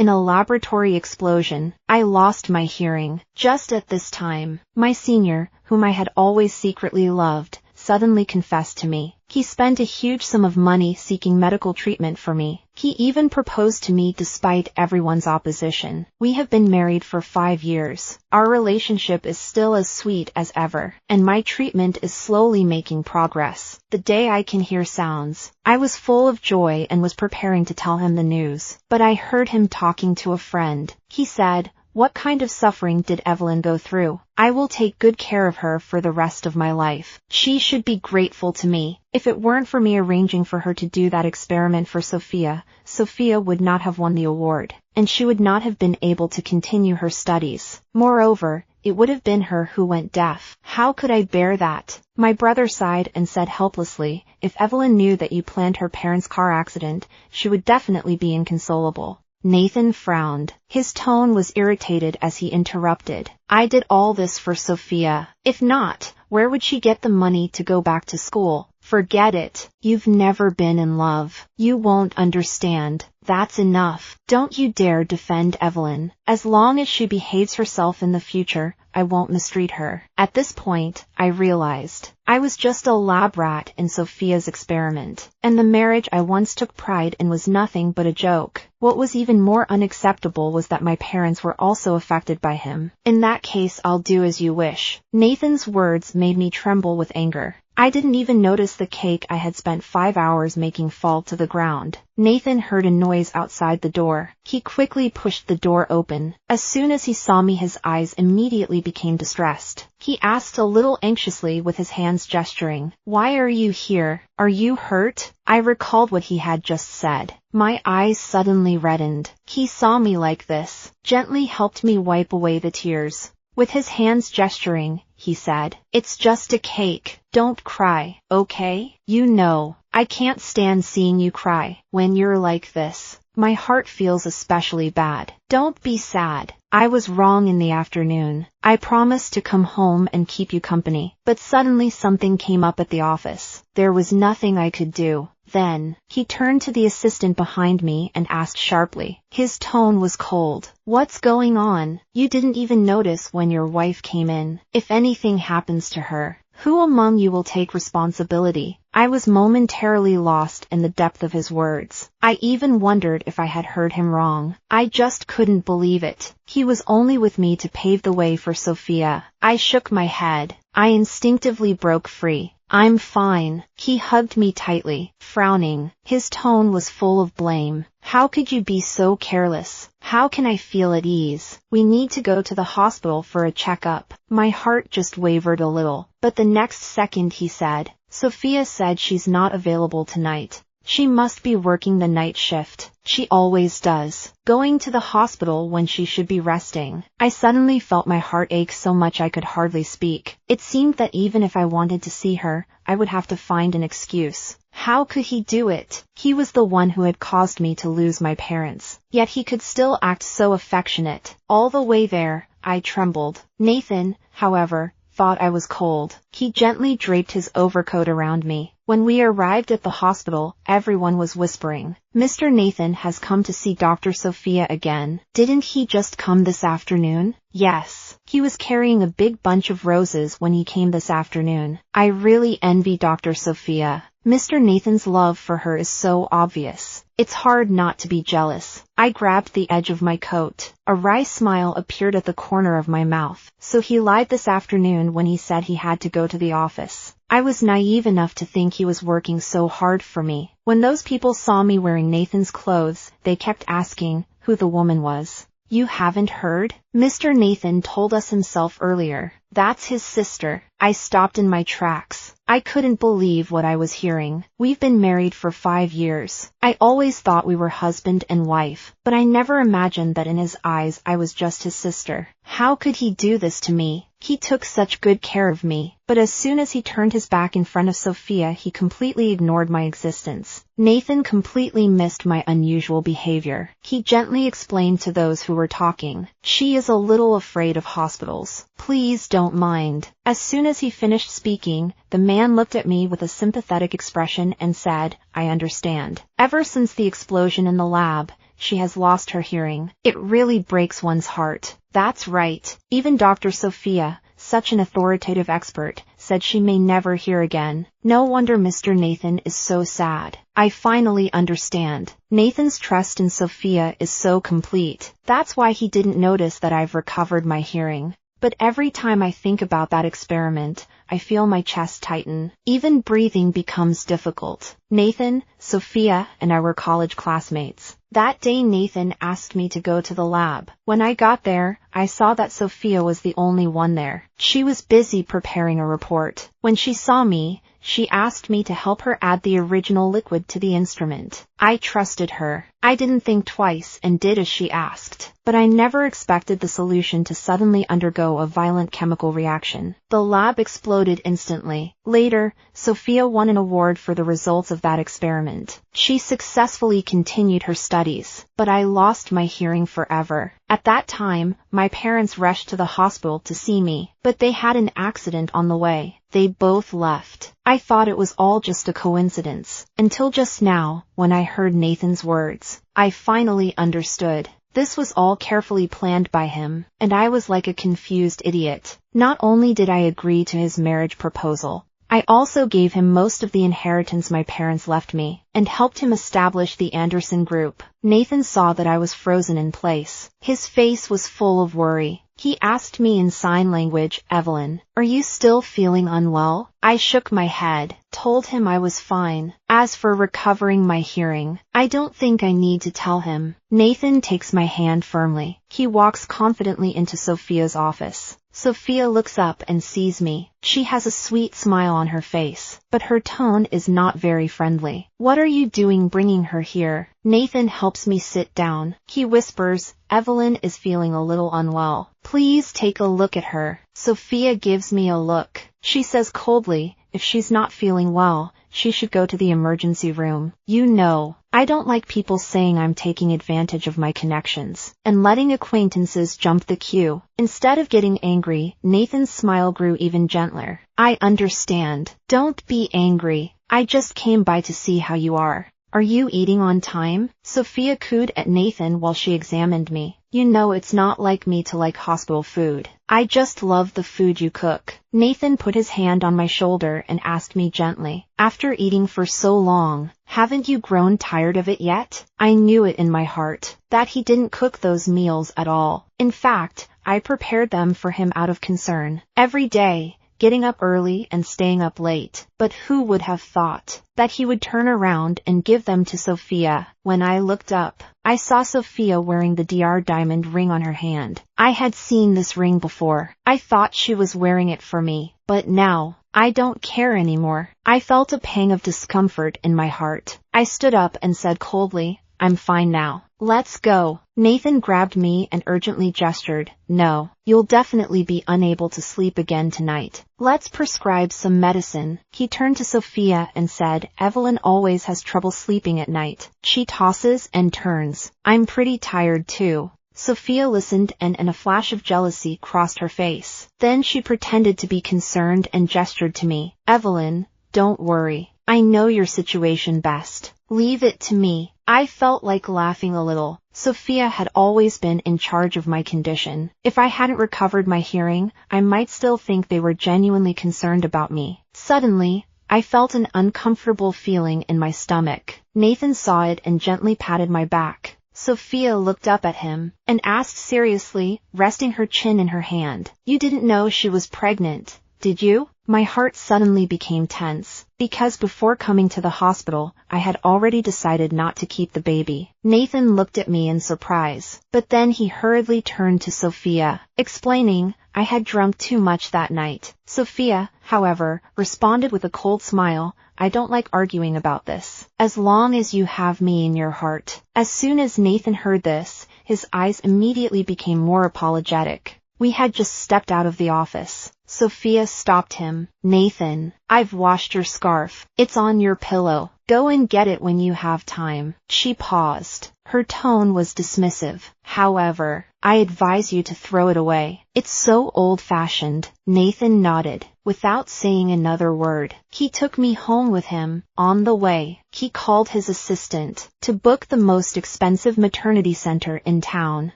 In a laboratory explosion, I lost my hearing. Just at this time, my senior, whom I had always secretly loved, suddenly confessed to me. He spent a huge sum of money seeking medical treatment for me. He even proposed to me despite everyone's opposition. We have been married for 5 years. Our relationship is still as sweet as ever, and my treatment is slowly making progress. The day I can hear sounds, I was full of joy and was preparing to tell him the news. But I heard him talking to a friend. He said, "What kind of suffering did Evelyn go through? I will take good care of her for the rest of my life. She should be grateful to me. If it weren't for me arranging for her to do that experiment for Sophia, Sophia would not have won the award, and she would not have been able to continue her studies. Moreover, it would have been her who went deaf. How could I bear that?" My brother sighed and said helplessly, "If Evelyn knew that you planned her parents' car accident, she would definitely be inconsolable." Nathan frowned. His tone was irritated as he interrupted. "I did all this for Sophia. If not, where would she get the money to go back to school? Forget it. You've never been in love. You won't understand. That's enough. Don't you dare defend Evelyn. As long as she behaves herself in the future, I won't mistreat her." At this point, I realized I was just a lab rat in Sophia's experiment, and the marriage I once took pride in was nothing but a joke. What was even more unacceptable was that my parents were also affected by him. "In that case, I'll do as you wish." Nathan's words made me tremble with anger. I didn't even notice the cake I had spent 5 hours making fall to the ground. Nathan heard a noise outside the door. He quickly pushed the door open. As soon as he saw me, his eyes immediately became distressed. He asked a little anxiously with his hands gesturing, "Why are you here? Are you hurt?" I recalled what he had just said. My eyes suddenly reddened. He saw me like this, gently helped me wipe away the tears. With his hands gesturing, he said, "It's just a cake. Don't cry, okay? You know, I can't stand seeing you cry when you're like this. My heart feels especially bad. Don't be sad. I was wrong in the afternoon. I promised to come home and keep you company, but suddenly something came up at the office. There was nothing I could do. Then, he turned to the assistant behind me and asked sharply. His tone was cold. "What's going on? You didn't even notice when your wife came in. If anything happens to her, who among you will take responsibility?" I was momentarily lost in the depth of his words. I even wondered if I had heard him wrong. I just couldn't believe it. He was only with me to pave the way for Sophia. I shook my head. I instinctively broke free. "I'm fine." He hugged me tightly, frowning. His tone was full of blame. "How could you be so careless? How can I feel at ease? We need to go to the hospital for a checkup." My heart just wavered a little, but the next second he said, "Sophia said she's not available tonight. She must be working the night shift. She always does. Going to the hospital when she should be resting." I suddenly felt my heart ache so much I could hardly speak. It seemed that even if I wanted to see her, I would have to find an excuse. How could he do it? He was the one who had caused me to lose my parents. Yet he could still act so affectionate. All the way there, I trembled. Nathan, however, thought I was cold. He gently draped his overcoat around me. When we arrived at the hospital, everyone was whispering, "Mr. Nathan has come to see Dr. Sophia again." Didn't he just come this afternoon? Yes. He was carrying a big bunch of roses when he came this afternoon. I really envy Dr. Sophia. Mr. Nathan's love for her is so obvious. It's hard not to be jealous. I grabbed the edge of my coat. A wry smile appeared at the corner of my mouth. So he lied this afternoon when he said he had to go to the office. I was naive enough to think he was working so hard for me. When those people saw me wearing Nathan's clothes, they kept asking who the woman was. "You haven't heard? Mr. Nathan told us himself earlier. That's his sister." I stopped in my tracks. I couldn't believe what I was hearing. "We've been married for 5 years. I always thought we were husband and wife, but I never imagined that in his eyes I was just his sister. How could he do this to me? He took such good care of me." But as soon as he turned his back in front of Sophia, he completely ignored my existence. Nathan completely missed my unusual behavior. He gently explained to those who were talking, "She is a little afraid of hospitals. Please don't mind." As soon as he finished speaking, the man looked at me with a sympathetic expression and said, "I understand." Ever since the explosion in the lab, she has lost her hearing. It really breaks one's heart. That's right. Even Dr. Sophia, such an authoritative expert, said she may never hear again. No wonder Mr. Nathan is so sad. I finally understand. Nathan's trust in Sophia is so complete. That's why he didn't notice that I've recovered my hearing. But every time I think about that experiment, I feel my chest tighten. Even breathing becomes difficult. Nathan, Sophia, and I were college classmates. That day Nathan asked me to go to the lab. When I got there, I saw that Sophia was the only one there. She was busy preparing a report. When she saw me, she asked me to help her add the original liquid to the instrument. I trusted her. I didn't think twice and did as she asked. But I never expected the solution to suddenly undergo a violent chemical reaction. The lab exploded instantly. Later, Sophia won an award for the results of that experiment. She successfully continued her studies, but I lost my hearing forever. At that time, my parents rushed to the hospital to see me, but they had an accident on the way. They both left. I thought it was all just a coincidence, until just now, when I heard Nathan's words. I finally understood. This was all carefully planned by him, and I was like a confused idiot. Not only did I agree to his marriage proposal, I also gave him most of the inheritance my parents left me, and helped him establish the Anderson Group. Nathan saw that I was frozen in place. His face was full of worry. He asked me in sign language, "Evelyn, are you still feeling unwell?" I shook my head, told him I was fine. As for recovering my hearing, I don't think I need to tell him. Nathan takes my hand firmly. He walks confidently into Sophia's office. Sophia looks up and sees me. She has a sweet smile on her face, but her tone is not very friendly. "What are you doing bringing her here?" Nathan helps me sit down. He whispers, "Evelyn is feeling a little unwell. Please take a look at her." Sophia gives me a look. She says coldly, if she's not feeling well, she should go to the emergency room. You know, I don't like people saying I'm taking advantage of my connections and letting acquaintances jump the queue. Instead of getting angry, Nathan's smile grew even gentler. "I understand. Don't be angry. I just came by to see how you are. Are you eating on time?" Sophia cooed at Nathan while she examined me. "You know it's not like me to like hospital food. I just love the food you cook." Nathan put his hand on my shoulder and asked me gently, "After eating for so long, haven't you grown tired of it yet?" I knew it in my heart, that he didn't cook those meals at all. In fact, I prepared them for him out of concern. Every day, getting up early and staying up late. But who would have thought that he would turn around and give them to Sophia? When I looked up, I saw Sophia wearing the DR diamond ring on her hand. I had seen this ring before. I thought she was wearing it for me, but now, I don't care anymore. I felt a pang of discomfort in my heart. I stood up and said coldly, "I'm fine now. Let's go." Nathan grabbed me and urgently gestured, "No, you'll definitely be unable to sleep again tonight. Let's prescribe some medicine." He turned to Sophia and said, "Evelyn always has trouble sleeping at night. She tosses and turns. I'm pretty tired too." Sophia listened and a flash of jealousy crossed her face. Then she pretended to be concerned and gestured to me. "Evelyn, don't worry. I know your situation best. Leave it to me." I felt like laughing a little. Sophia had always been in charge of my condition. If I hadn't recovered my hearing, I might still think they were genuinely concerned about me. Suddenly, I felt an uncomfortable feeling in my stomach. Nathan saw it and gently patted my back. Sophia looked up at him and asked seriously, resting her chin in her hand, "You didn't know she was pregnant, did you?" My heart suddenly became tense, because before coming to the hospital, I had already decided not to keep the baby. Nathan looked at me in surprise, but then he hurriedly turned to Sophia, explaining, I had drunk too much that night. Sophia, however, responded with a cold smile, "I don't like arguing about this, as long as you have me in your heart." As soon as Nathan heard this, his eyes immediately became more apologetic. We had just stepped out of the office. Sophia stopped him. "Nathan, I've washed your scarf. It's on your pillow. Go and get it when you have time." She paused. Her tone was dismissive. "However, I advise you to throw it away. It's so old-fashioned." Nathan nodded. without saying another word. He took me home with him. On the way, he called his assistant to book the most expensive maternity center in town.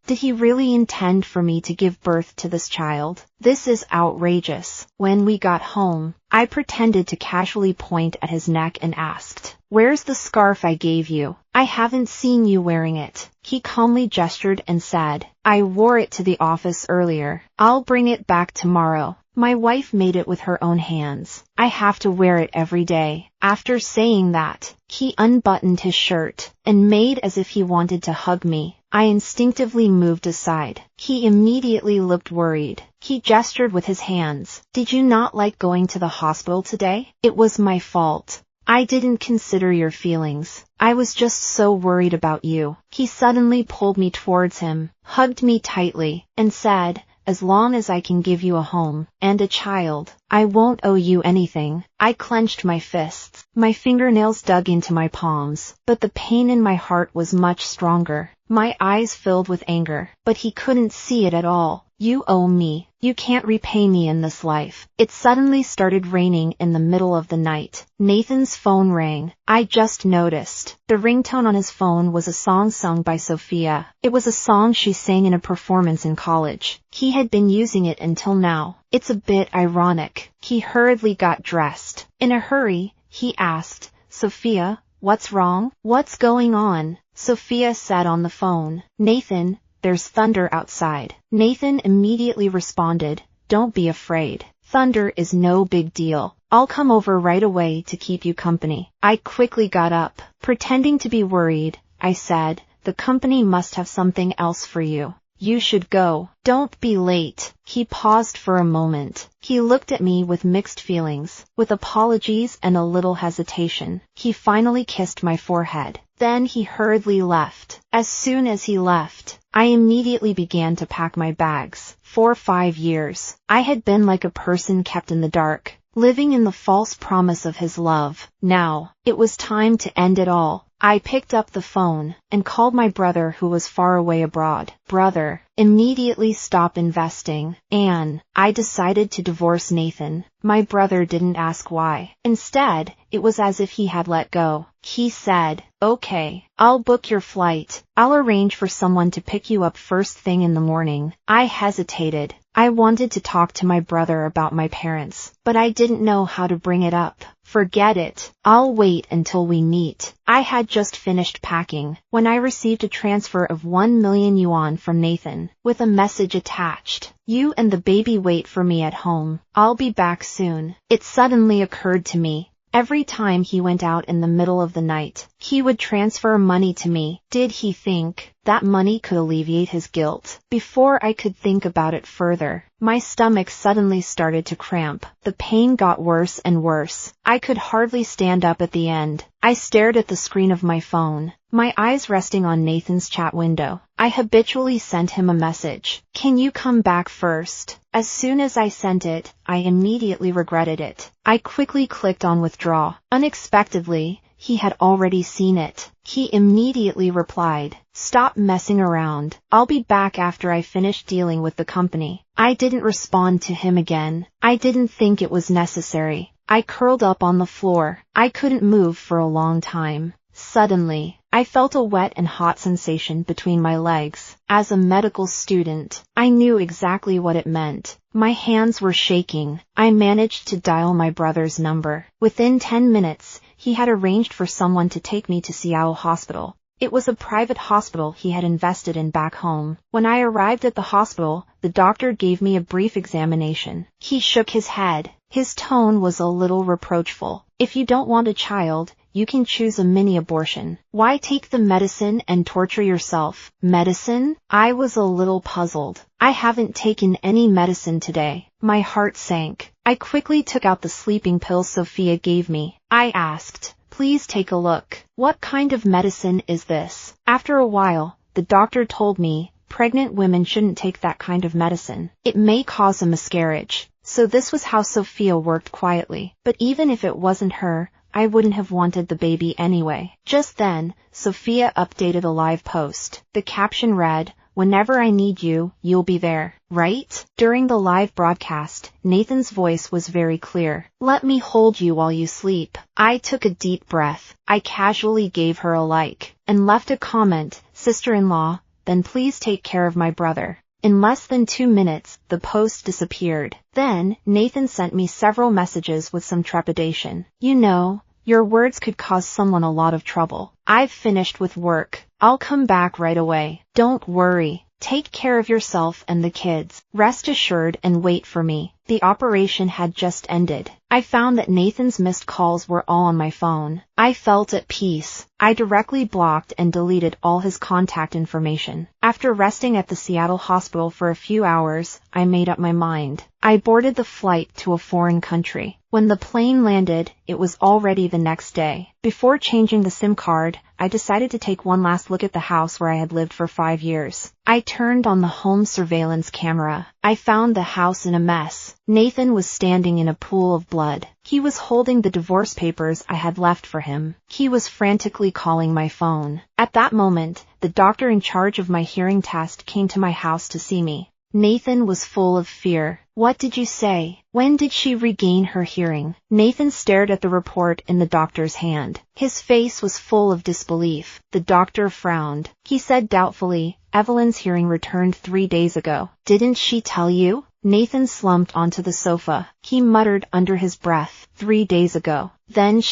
Did he really intend for me to give birth to this child? This is outrageous. When we got home, I pretended to casually point at his neck and asked, "Where's the scarf I gave you? I haven't seen you wearing it." He calmly gestured and said, "I wore it to the office earlier. I'll bring it back tomorrow. My wife made it with her own hands. I have to wear it every day." After saying that, he unbuttoned his shirt and made as if he wanted to hug me. I instinctively moved aside. He immediately looked worried. He gestured with his hands. "Did you not like going to the hospital today? It was my fault. I didn't consider your feelings. I was just so worried about you." He suddenly pulled me towards him, hugged me tightly, and said, "As long as I can give you a home and a child, I won't owe you anything." I clenched my fists. My fingernails dug into my palms, but the pain in my heart was much stronger. My eyes filled with anger, but he couldn't see it at all. "You owe me. You can't repay me in this life." It suddenly started raining in the middle of the night. Nathan's phone rang. I just noticed. The ringtone on his phone was a song sung by Sophia. It was a song she sang in a performance in college. He had been using it until now. It's a bit ironic. He hurriedly got dressed. In a hurry, he asked, "Sophia, what's wrong? What's going on?" Sophia said on the phone, "Nathan, there's thunder outside." Nathan immediately responded, "Don't be afraid. Thunder is no big deal. I'll come over right away to keep you company." I quickly got up. Pretending to be worried, I said, "The company must have something else for you. You should go. Don't be late." He paused for a moment. He looked at me with mixed feelings, with apologies and a little hesitation. He finally kissed my forehead. Then he hurriedly left. As soon as he left, I immediately began to pack my bags. For 5 years, I had been like a person kept in the dark, living in the false promise of his love. Now, it was time to end it all. I picked up the phone and called my brother who was far away abroad. "Brother, immediately stop investing. Anne, I decided to divorce Nathan." My brother didn't ask why. Instead, it was as if he had let go. He said, "Okay, I'll book your flight. I'll arrange for someone to pick you up first thing in the morning." I hesitated. I wanted to talk to my brother about my parents, but I didn't know how to bring it up. "Forget it. I'll wait until we meet." I had just finished packing when I received a transfer of 1 million yuan from Nathan, with a message attached. "You and the baby wait for me at home. I'll be back soon." It suddenly occurred to me. Every time he went out in the middle of the night, he would transfer money to me. Did he think that money could alleviate his guilt? Before I could think about it further, my stomach suddenly started to cramp. The pain got worse and worse. I could hardly stand up at the end. I stared at the screen of my phone, my eyes resting on Nathan's chat window. I habitually sent him a message. "Can you come back first?" As soon as I sent it, I immediately regretted it. I quickly clicked on withdraw. Unexpectedly, he had already seen it. He immediately replied, "Stop messing around. I'll be back after I finish dealing with the company." I didn't respond to him again. I didn't think it was necessary. I curled up on the floor. I couldn't move for a long time. Suddenly, I felt a wet and hot sensation between my legs. As a medical student, I knew exactly what it meant. My hands were shaking. I managed to dial my brother's number. Within 10 minutes, he had arranged for someone to take me to Seattle Hospital. It was a private hospital he had invested in back home. When I arrived at the hospital, the doctor gave me a brief examination. He shook his head. His tone was a little reproachful. "If you don't want a child, you can choose a mini abortion. Why take the medicine and torture yourself?" Medicine? I was a little puzzled. I haven't taken any medicine today. My heart sank. I quickly took out the sleeping pills Sophia gave me. I asked, "Please take a look. What kind of medicine is this?" After a while, the doctor told me, "Pregnant women shouldn't take that kind of medicine. It may cause a miscarriage." So this was how Sophia worked quietly. But even if it wasn't her, I wouldn't have wanted the baby anyway. Just then, Sophia updated a live post. The caption read, whenever I need you, you'll be there, right? During the live broadcast, Nathan's voice was very clear. Let me hold you while you sleep. I took a deep breath. I casually gave her a like, and left a comment, sister-in-law, then please take care of my brother. In less than 2 minutes, the post disappeared. Then, Nathan sent me several messages with some trepidation. You know, your words could cause someone a lot of trouble. I've finished with work. I'll come back right away. Don't worry. Take care of yourself and the kids. Rest assured and wait for me. The operation had just ended. I found that Nathan's missed calls were all on my phone. I felt at peace. I directly blocked and deleted all his contact information. After resting at the Seattle hospital for a few hours, I made up my mind. I boarded the flight to a foreign country. When the plane landed, it was already the next day. Before changing the SIM card, I decided to take one last look at the house where I had lived for 5 years. I turned on the home surveillance camera. I found the house in a mess. Nathan was standing in a pool of blood. He was holding the divorce papers I had left for him. He was frantically calling my phone. At that moment, the doctor in charge of my hearing test came to my house to see me. Nathan was full of fear. What did you say? When did she regain her hearing? Nathan stared at the report in the doctor's hand. His face was full of disbelief. The doctor frowned. He said doubtfully, Evelyn's hearing returned 3 days ago. Didn't she tell you? Nathan slumped onto the sofa. He muttered under his breath, 3 days ago. Then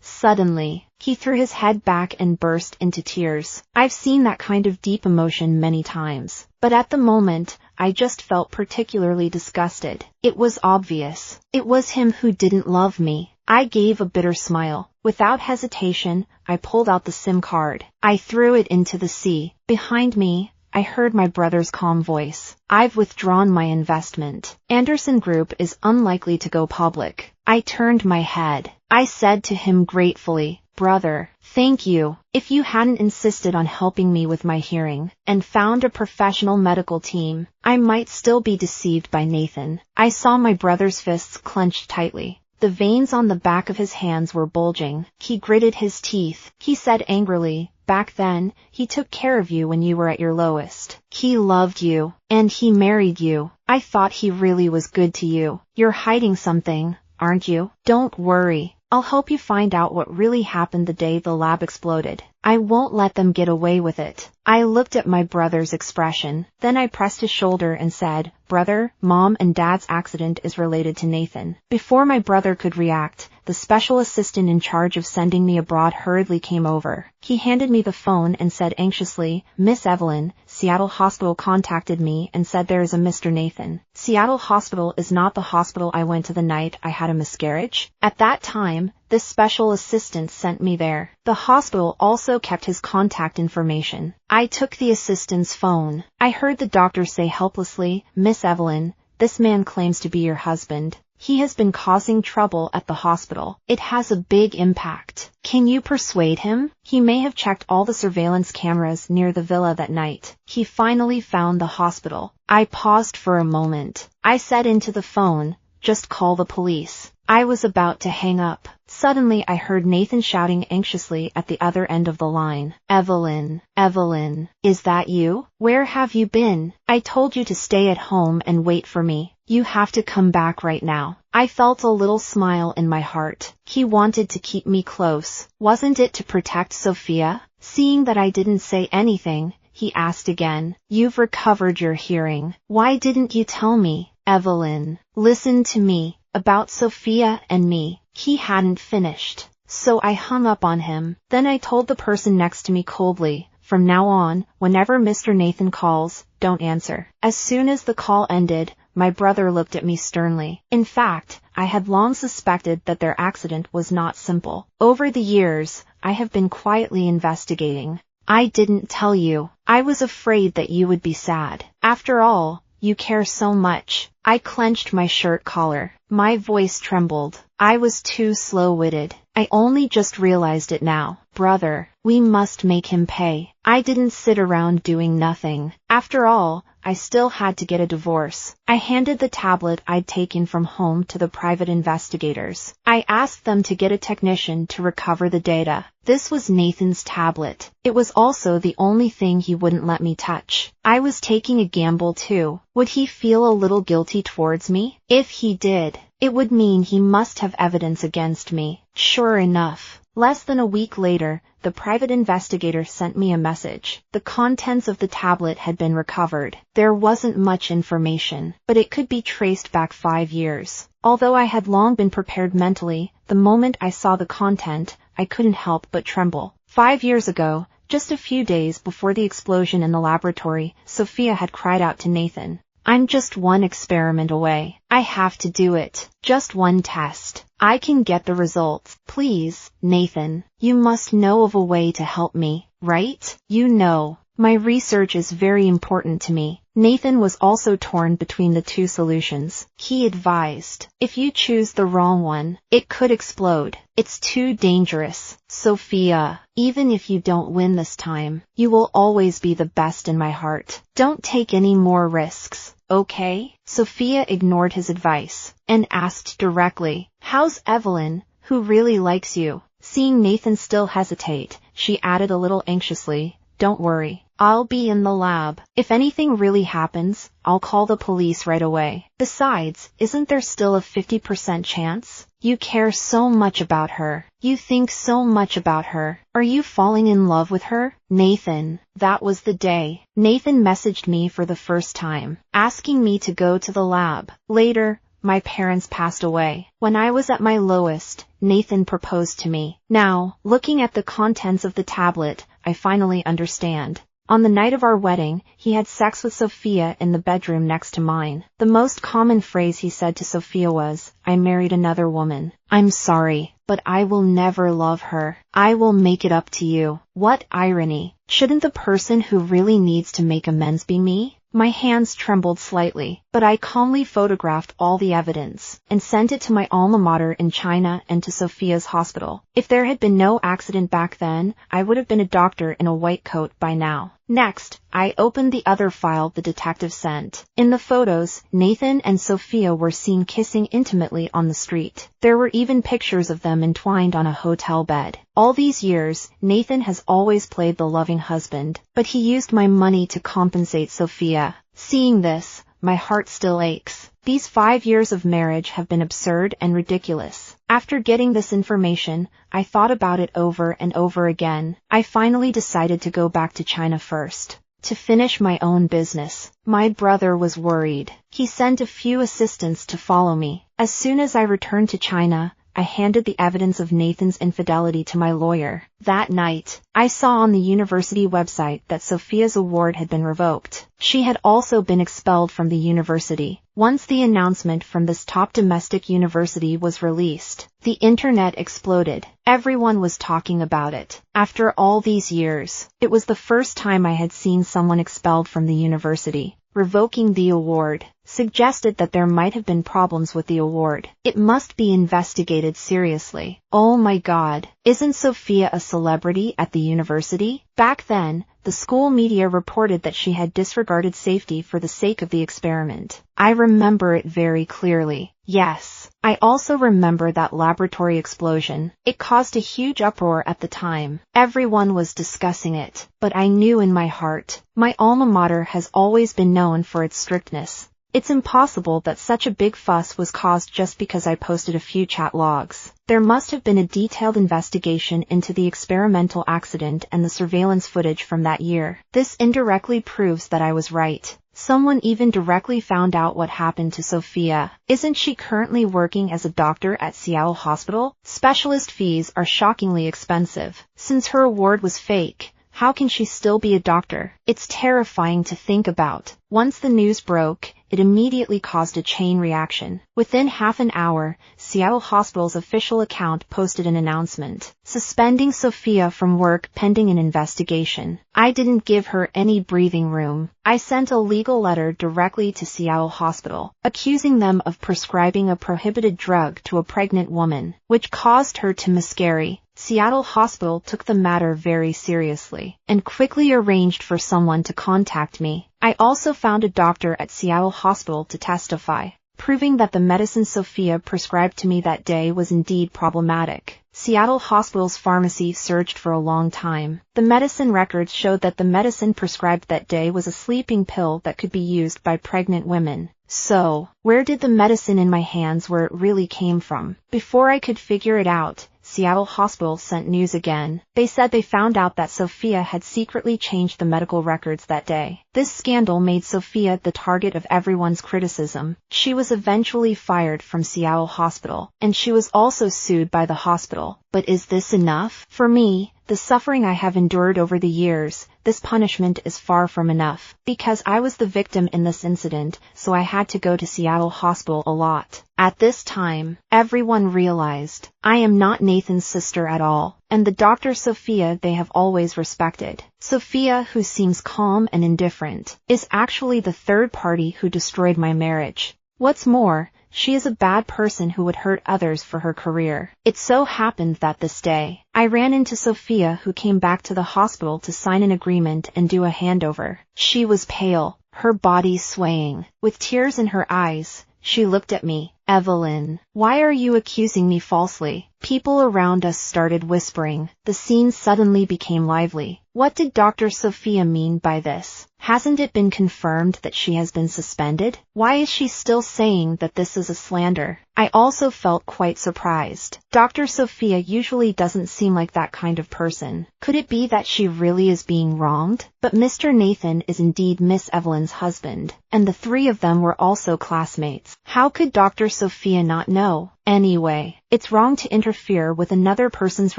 suddenly, he threw his head back and burst into tears. I've seen that kind of deep emotion many times. But at the moment, I just felt particularly disgusted. It was obvious. It was him who didn't love me. I gave a bitter smile. Without hesitation, I pulled out the SIM card. I threw it into the sea. Behind me, I heard my brother's calm voice. I've withdrawn my investment. Anderson Group is unlikely to go public. I turned my head. I said to him gratefully, Brother, thank you. If you hadn't insisted on helping me with my hearing, and found a professional medical team, I might still be deceived by Nathan. I saw my brother's fists clenched tightly. The veins on the back of his hands were bulging. He gritted his teeth. He said angrily, back then, he took care of you when you were at your lowest. He loved you, and he married you. I thought he really was good to you. You're hiding something, aren't you? Don't worry. I'll help you find out what really happened the day the lab exploded. I won't let them get away with it. I looked at my brother's expression. Then I pressed his shoulder and said, Brother, Mom and Dad's accident is related to Nathan. Before my brother could react, the special assistant in charge of sending me abroad hurriedly came over. He handed me the phone and said anxiously, Miss Evelyn, Seattle Hospital contacted me and said there is a Mr. Nathan. Seattle Hospital is not the hospital I went to the night I had a miscarriage. At that time, this special assistant sent me there. The hospital also kept his contact information. I took the assistant's phone. I heard the doctor say helplessly, Miss Evelyn, this man claims to be your husband. He has been causing trouble at the hospital. It has a big impact. Can you persuade him? He may have checked all the surveillance cameras near the villa that night. He finally found the hospital. I paused for a moment. I said into the phone, just call the police. I was about to hang up. Suddenly I heard Nathan shouting anxiously at the other end of the line. Evelyn, Evelyn, is that you? Where have you been? I told you to stay at home and wait for me. You have to come back right now. I felt a little smile in my heart. He wanted to keep me close. Wasn't it to protect Sophia? Seeing that I didn't say anything, he asked again. You've recovered your hearing. Why didn't you tell me? Evelyn, listen to me. About Sophia and me. He hadn't finished. So I hung up on him. Then I told the person next to me coldly, from now on, whenever Mr. Nathan calls, don't answer. As soon as the call ended, my brother looked at me sternly. In fact, I had long suspected that their accident was not simple. Over the years, I have been quietly investigating. I didn't tell you. I was afraid that you would be sad. After all, you care so much. I clenched my shirt collar. My voice trembled. I was too slow-witted. I only just realized it now. Brother, we must make him pay. I didn't sit around doing nothing. After all, I still had to get a divorce. I handed the tablet I'd taken from home to the private investigators. I asked them to get a technician to recover the data. This was Nathan's tablet. It was also the only thing he wouldn't let me touch. I was taking a gamble too. Would he feel a little guilty towards me? If he did, it would mean he must have evidence against me. Sure enough, less than a week later, the private investigator sent me a message. The contents of the tablet had been recovered. There wasn't much information, but it could be traced back 5 years. Although I had long been prepared mentally, the moment I saw the content, I couldn't help but tremble. 5 years ago, just a few days before the explosion in the laboratory, Sophia had cried out to Nathan, "I'm just one experiment away. I have to do it. Just one test. I can get the results. Please, Nathan, you must know of a way to help me, right? You know, my research is very important to me." Nathan was also torn between the two solutions. He advised, "If you choose the wrong one, it could explode. It's too dangerous. Sophia, even if you don't win this time, you will always be the best in my heart. Don't take any more risks, okay?" Sophia ignored his advice and asked directly, "How's Evelyn, who really likes you?" Seeing Nathan still hesitate, she added a little anxiously, "Don't worry. I'll be in the lab. If anything really happens, I'll call the police right away. Besides, isn't there still a 50% chance? You care so much about her. You think so much about her. Are you falling in love with her?" Nathan, that was the day. Nathan messaged me for the first time, asking me to go to the lab. Later, my parents passed away. When I was at my lowest, Nathan proposed to me. Now, looking at the contents of the tablet, I finally understand. On the night of our wedding, he had sex with Sophia in the bedroom next to mine. The most common phrase he said to Sophia was, "I married another woman. I'm sorry, but I will never love her. I will make it up to you." What irony. Shouldn't the person who really needs to make amends be me? My hands trembled slightly, but I calmly photographed all the evidence and sent it to my alma mater in China and to Sophia's hospital. If there had been no accident back then, I would have been a doctor in a white coat by now. Next, I opened the other file the detective sent. In the photos, Nathan and Sophia were seen kissing intimately on the street. There were even pictures of them entwined on a hotel bed. All these years, Nathan has always played the loving husband, but he used my money to compensate Sophia. Seeing this, my heart still aches. These 5 years of marriage have been absurd and ridiculous. After getting this information, I thought about it over and over again. I finally decided to go back to China first, to finish my own business. My brother was worried. He sent a few assistants to follow me. As soon as I returned to China, I handed the evidence of Nathan's infidelity to my lawyer. That night, I saw on the university website that Sophia's award had been revoked. She had also been expelled from the university. Once the announcement from this top domestic university was released, the internet exploded. Everyone was talking about it. After all these years, it was the first time I had seen someone expelled from the university. Revoking the award suggested that there might have been problems with the award. It must be investigated seriously. Oh my God, isn't Sophia a celebrity at the university? Back then, the school media reported that she had disregarded safety for the sake of the experiment. I remember it very clearly. Yes, I also remember that laboratory explosion. It caused a huge uproar at the time. Everyone was discussing it, but I knew in my heart, my alma mater has always been known for its strictness. It's impossible that such a big fuss was caused just because I posted a few chat logs. There must have been a detailed investigation into the experimental accident and the surveillance footage from that year. This indirectly proves that I was right. Someone even directly found out what happened to Sophia. Isn't she currently working as a doctor at Seattle Hospital? Specialist fees are shockingly expensive. Since her award was fake, how can she still be a doctor? It's terrifying to think about. Once the news broke, it immediately caused a chain reaction. Within half an hour, Seattle Hospital's official account posted an announcement, suspending Sophia from work pending an investigation. I didn't give her any breathing room. I sent a legal letter directly to Seattle Hospital, accusing them of prescribing a prohibited drug to a pregnant woman, which caused her to miscarry. Seattle Hospital took the matter very seriously and quickly arranged for someone to contact me. I also found a doctor at Seattle Hospital to testify, proving that the medicine Sophia prescribed to me that day was indeed problematic. Seattle Hospital's pharmacy searched for a long time. The medicine records showed that the medicine prescribed that day was a sleeping pill that could be used by pregnant women. So, where did the medicine in my hands where it really came from? Before I could figure it out, Seattle Hospital sent news again. They said they found out that Sophia had secretly changed the medical records that day. This scandal made Sophia the target of everyone's criticism. She was eventually fired from Seattle Hospital, and she was also sued by the hospital. But is this enough? For me, the suffering I have endured over the years, this punishment is far from enough. Because I was the victim in this incident, so I had to go to Seattle Hospital a lot. At this time, everyone realized I am not Nathan's sister at all, and the Dr. Sophia they have always respected. Sophia, who seems calm and indifferent, is actually the third party who destroyed my marriage. What's more, she is a bad person who would hurt others for her career. It so happened that this day, I ran into Sophia, who came back to the hospital to sign an agreement and do a handover. She was pale, her body swaying. With tears in her eyes, she looked at me. Evelyn, why are you accusing me falsely? People around us started whispering. The scene suddenly became lively. What did Dr. Sophia mean by this? Hasn't it been confirmed that she has been suspended? Why is she still saying that this is a slander? I also felt quite surprised. Dr. Sophia usually doesn't seem like that kind of person. Could it be that she really is being wronged? But Mr. Nathan is indeed Miss Evelyn's husband, and the three of them were also classmates. How could Dr. Sophia not know? Anyway, it's wrong to interfere with another person's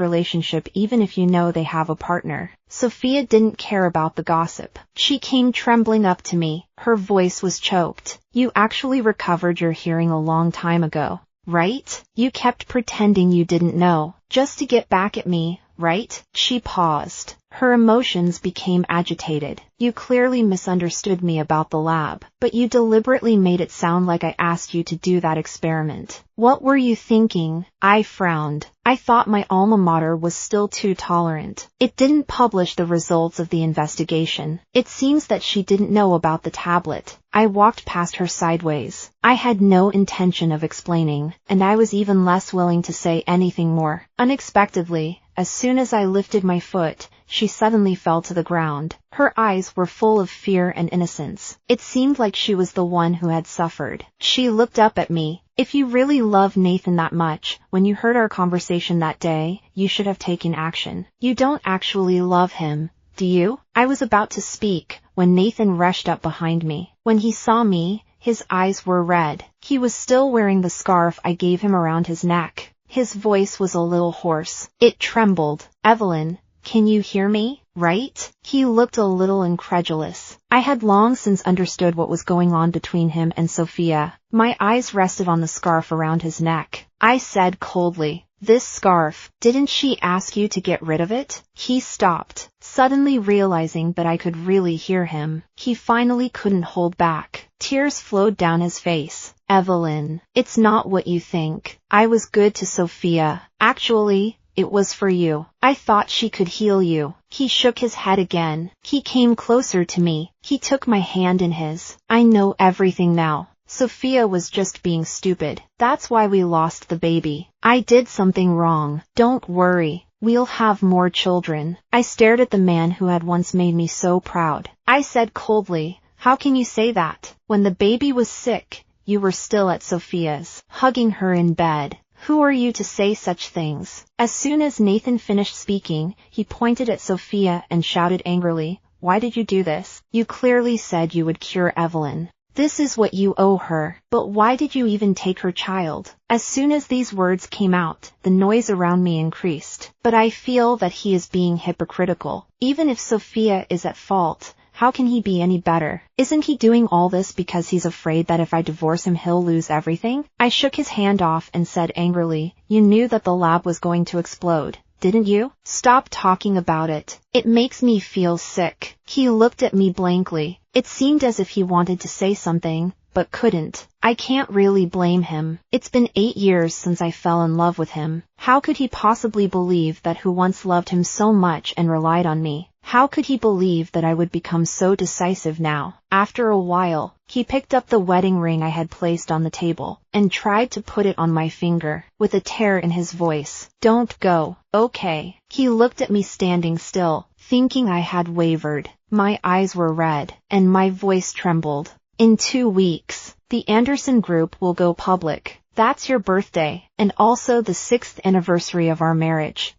relationship even if you know they have a partner. Sophia didn't care about the gossip. She came trembling up to me. Her voice was choked. You actually recovered your hearing a long time ago, right? You kept pretending you didn't know, just to get back at me, right? She paused. Her emotions became agitated. You clearly misunderstood me about the lab, but you deliberately made it sound like I asked you to do that experiment. What were you thinking? I frowned. I thought my alma mater was still too tolerant. It didn't publish the results of the investigation. It seems that she didn't know about the tablet. I walked past her sideways. I had no intention of explaining, and I was even less willing to say anything more. Unexpectedly, as soon as I lifted my foot, she suddenly fell to the ground. Her eyes were full of fear and innocence. It seemed like she was the one who had suffered. She looked up at me. If you really love Nathan that much, when you heard our conversation that day, you should have taken action. You don't actually love him, do you? I was about to speak when Nathan rushed up behind me. When he saw me, his eyes were red. He was still wearing the scarf I gave him around his neck. His voice was a little hoarse. It trembled. Evelyn, can you hear me? Right? He looked a little incredulous. I had long since understood what was going on between him and Sophia. My eyes rested on the scarf around his neck. I said coldly, "This scarf, didn't she ask you to get rid of it?" He stopped, suddenly realizing that I could really hear him. He finally couldn't hold back. Tears flowed down his face. Evelyn, it's not what you think. I was good to Sophia. Actually, it was for you. I thought she could heal you. He shook his head again. He came closer to me. He took my hand in his. I know everything now. Sophia was just being stupid. That's why we lost the baby. I did something wrong. Don't worry. We'll have more children. I stared at the man who had once made me so proud. I said coldly, "How can you say that? When the baby was sick, you were still at Sophia's, hugging her in bed. Who are you to say such things?" As soon as Nathan finished speaking, he pointed at Sophia and shouted angrily, "Why did you do this? You clearly said you would cure Evelyn. This is what you owe her. But why did you even take her child?" As soon as these words came out, the noise around me increased. But I feel that he is being hypocritical. Even if Sophia is at fault, how can he be any better? Isn't he doing all this because he's afraid that if I divorce him he'll lose everything? I shook his hand off and said angrily, "You knew that the lab was going to explode, didn't you? Stop talking about it. It makes me feel sick." He looked at me blankly. It seemed as if he wanted to say something, but couldn't. I can't really blame him. It's been 8 years since I fell in love with him. How could he possibly believe that who once loved him so much and relied on me How could he believe that I would become so decisive now? After a while, he picked up the wedding ring I had placed on the table, and tried to put it on my finger, with a terror in his voice. Don't go, okay? He looked at me standing still, thinking I had wavered. My eyes were red, and my voice trembled. In 2 weeks, the Anderson Group will go public. That's your birthday, and also the 6th anniversary of our marriage.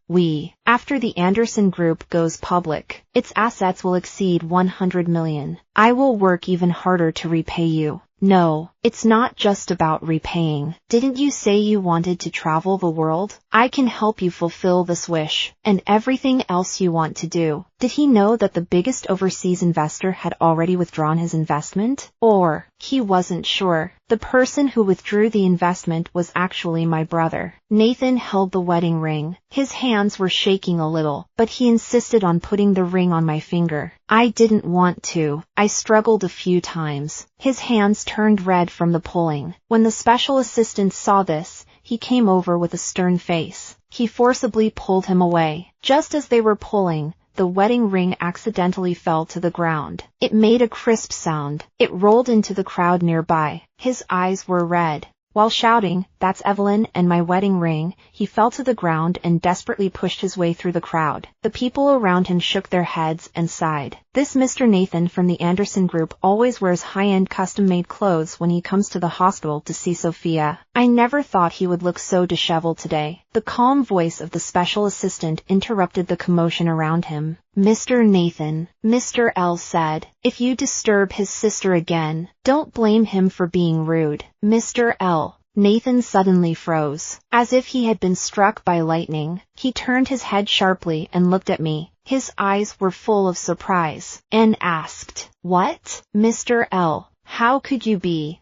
After the Anderson Group goes public, its assets will exceed 100 million. I will work even harder to repay you. No, it's not just about repaying. Didn't you say you wanted to travel the world? I can help you fulfill this wish, and everything else you want to do. Did he know that the biggest overseas investor had already withdrawn his investment? Or, he wasn't sure. The person who withdrew the investment was actually my brother. Nathan held the wedding ring. His hands were shaking a little, but he insisted on putting the ring on my finger. I didn't want to. I struggled a few times. His hands turned red from the pulling. When the special assistant saw this, he came over with a stern face. He forcibly pulled him away. Just as they were pulling, the wedding ring accidentally fell to the ground. It made a crisp sound. It rolled into the crowd nearby. His eyes were red. While shouting, "That's Evelyn and my wedding ring," he fell to the ground and desperately pushed his way through the crowd. The people around him shook their heads and sighed. This Mr. Nathan from the Anderson Group always wears high-end custom-made clothes when he comes to the hospital to see Sophia. I never thought he would look so disheveled today. The calm voice of the special assistant interrupted the commotion around him. "Mr. Nathan," Mr. L said, "if you disturb his sister again, don't blame him for being rude." Mr. L. Nathan suddenly froze, as if he had been struck by lightning. He turned his head sharply and looked at me. His eyes were full of surprise, and asked, "What? Mr. L, how could you be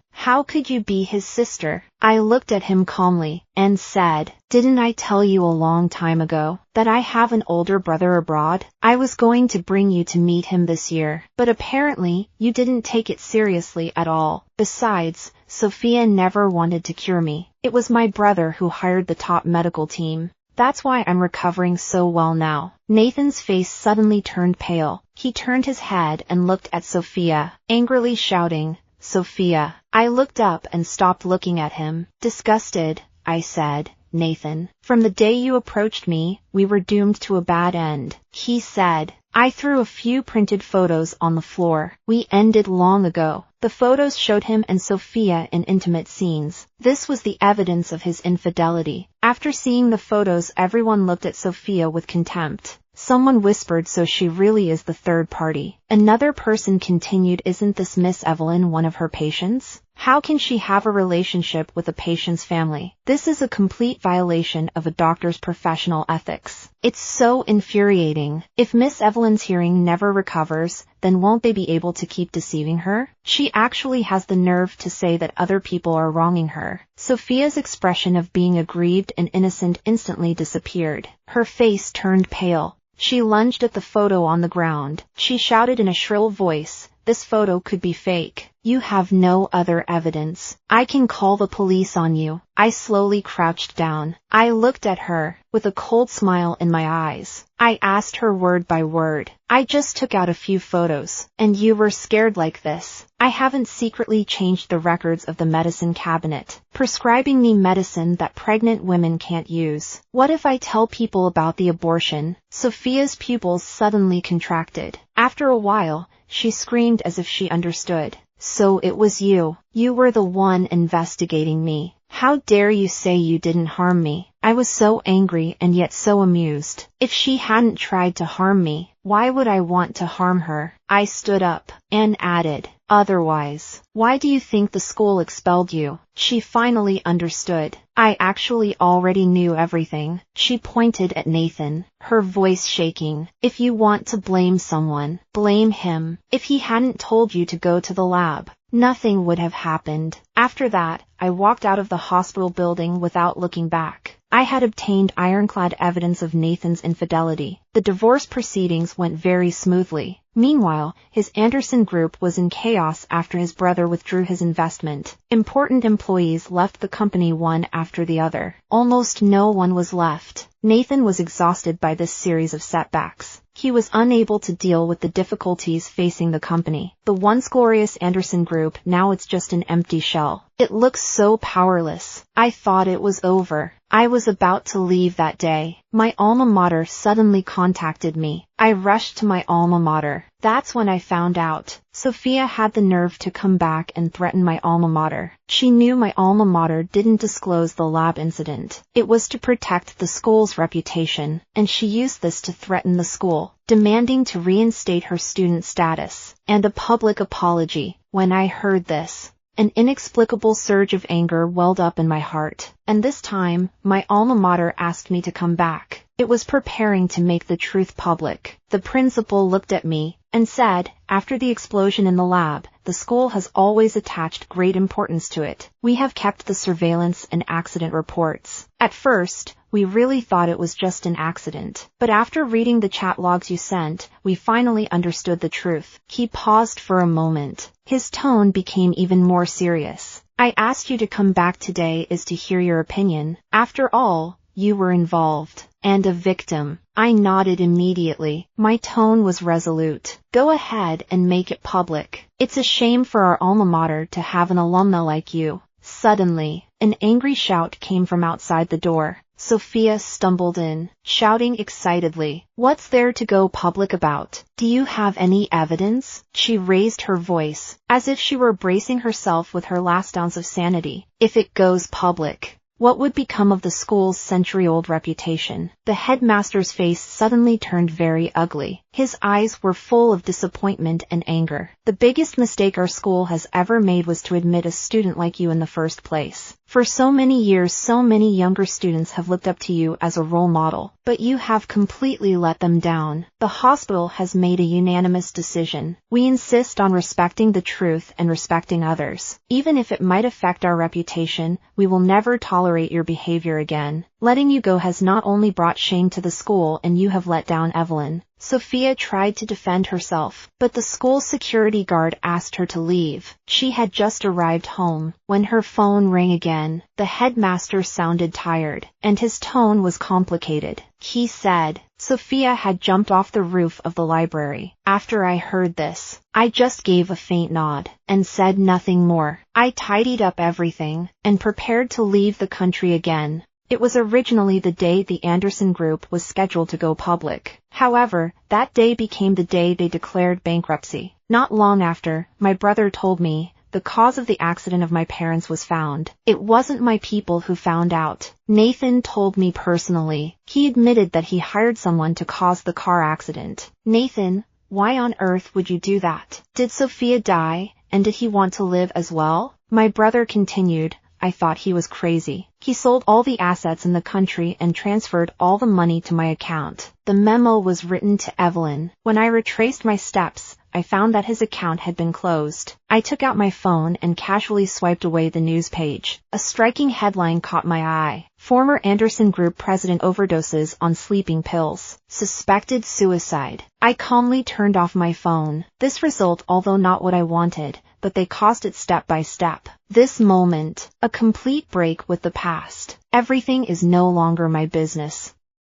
his sister?" I looked at him calmly, and said, "Didn't I tell you a long time ago that I have an older brother abroad? I was going to bring you to meet him this year, but apparently you didn't take it seriously at all. Besides, Sophia never wanted to cure me. It was my brother who hired the top medical team. That's why I'm recovering so well now." Nathan's face suddenly turned pale. He turned his head and looked at Sophia, angrily shouting, "Sophia." I looked up and stopped looking at him. Disgusted, I said, "Nathan, from the day you approached me, we were doomed to a bad end." He said. I threw a few printed photos on the floor. "We ended long ago." The photos showed him and Sophia in intimate scenes. This was the evidence of his infidelity. After seeing the photos, everyone looked at Sophia with contempt. Someone whispered, "So she really is the third party." Another person continued, "Isn't this Miss Evelyn one of her patients? How can she have a relationship with a patient's family? This is a complete violation of a doctor's professional ethics." It's so infuriating. If Miss Evelyn's hearing never recovers, then won't they be able to keep deceiving her? She actually has the nerve to say that other people are wronging her. Sophia's expression of being aggrieved and innocent instantly disappeared. Her face turned pale. She lunged at the photo on the ground. She shouted in a shrill voice, "This photo could be fake. You have no other evidence. I can call the police on you." I slowly crouched down. I looked at her, with a cold smile in my eyes. I asked her word by word, "I just took out a few photos, and you were scared like this. I haven't secretly changed the records of the medicine cabinet, prescribing me medicine that pregnant women can't use. What if I tell people about the abortion?" Sophia's pupils suddenly contracted. After a while, she screamed as if she understood. "So it was you. You were the one investigating me. How dare you say you didn't harm me?" I was so angry and yet so amused. If she hadn't tried to harm me, why would I want to harm her? I stood up, and added, "Otherwise, why do you think the school expelled you?" She finally understood. I actually already knew everything. She pointed at Nathan, her voice shaking. "If you want to blame someone, blame him. If he hadn't told you to go to the lab, nothing would have happened." After that, I walked out of the hospital building without looking back. I had obtained ironclad evidence of Nathan's infidelity. The divorce proceedings went very smoothly. Meanwhile, his Anderson Group was in chaos after his brother withdrew his investment. Important employees left the company one after the other. Almost no one was left. Nathan was exhausted by this series of setbacks. He was unable to deal with the difficulties facing the company. The once glorious Anderson Group, now it's just an empty shell. It looks so powerless. I thought it was over. I was about to leave that day. My alma mater suddenly contacted me. I rushed to my alma mater. That's when I found out. Sophia had the nerve to come back and threaten my alma mater. She knew my alma mater didn't disclose the lab incident. It was to protect the school's reputation, and she used this to threaten the school, demanding to reinstate her student status and a public apology. When I heard this, an inexplicable surge of anger welled up in my heart, and this time, my alma mater asked me to come back. It was preparing to make the truth public. The principal looked at me and said, after the explosion in the lab, the school has always attached great importance to it. We have kept the surveillance and accident reports. At first, we really thought it was just an accident. But after reading the chat logs you sent, we finally understood the truth. He paused for a moment. His tone became even more serious. I asked you to come back today is to hear your opinion. After all, you were involved. And a victim. I nodded immediately. My tone was resolute. Go ahead and make it public. It's a shame for our alma mater to have an alumna like you. Suddenly, an angry shout came from outside the door. Sophia stumbled in, shouting excitedly, "What's there to go public about? Do you have any evidence?" She raised her voice, as if she were bracing herself with her last ounce of sanity. "If it goes public, what would become of the school's century-old reputation?" The headmaster's face suddenly turned very ugly. His eyes were full of disappointment and anger. "The biggest mistake our school has ever made was to admit a student like you in the first place. For so many years, so many younger students have looked up to you as a role model, but you have completely let them down. The hospital has made a unanimous decision. We insist on respecting the truth and respecting others. Even if it might affect our reputation, we will never tolerate your behavior again. Letting you go has not only brought shame to the school, and you have let down Evelyn." Sophia tried to defend herself, but the school security guard asked her to leave. She had just arrived home when her phone rang again. The headmaster sounded tired, and his tone was complicated. He said, "Sophia had jumped off the roof of the library." After I heard this, I just gave a faint nod and said nothing more. I tidied up everything and prepared to leave the country again. It was originally the day the Anderson Group was scheduled to go public. However, that day became the day they declared bankruptcy. Not long after, my brother told me, the cause of the accident of my parents was found. It wasn't my people who found out. Nathan told me personally. He admitted that he hired someone to cause the car accident. Nathan, why on earth would you do that? Did Sophia die, and did he want to live as well? My brother continued. I thought he was crazy. He sold all the assets in the country and transferred all the money to my account. The memo was written to Evelyn. When I retraced my steps, I found that his account had been closed. I took out my phone and casually swiped away the news page. A striking headline caught my eye. Former Anderson Group president overdoses on sleeping pills. Suspected suicide. I calmly turned off my phone. This result, although not what I wanted, but they caused it step by step. This moment, a complete break with the past. Everything is no longer my business.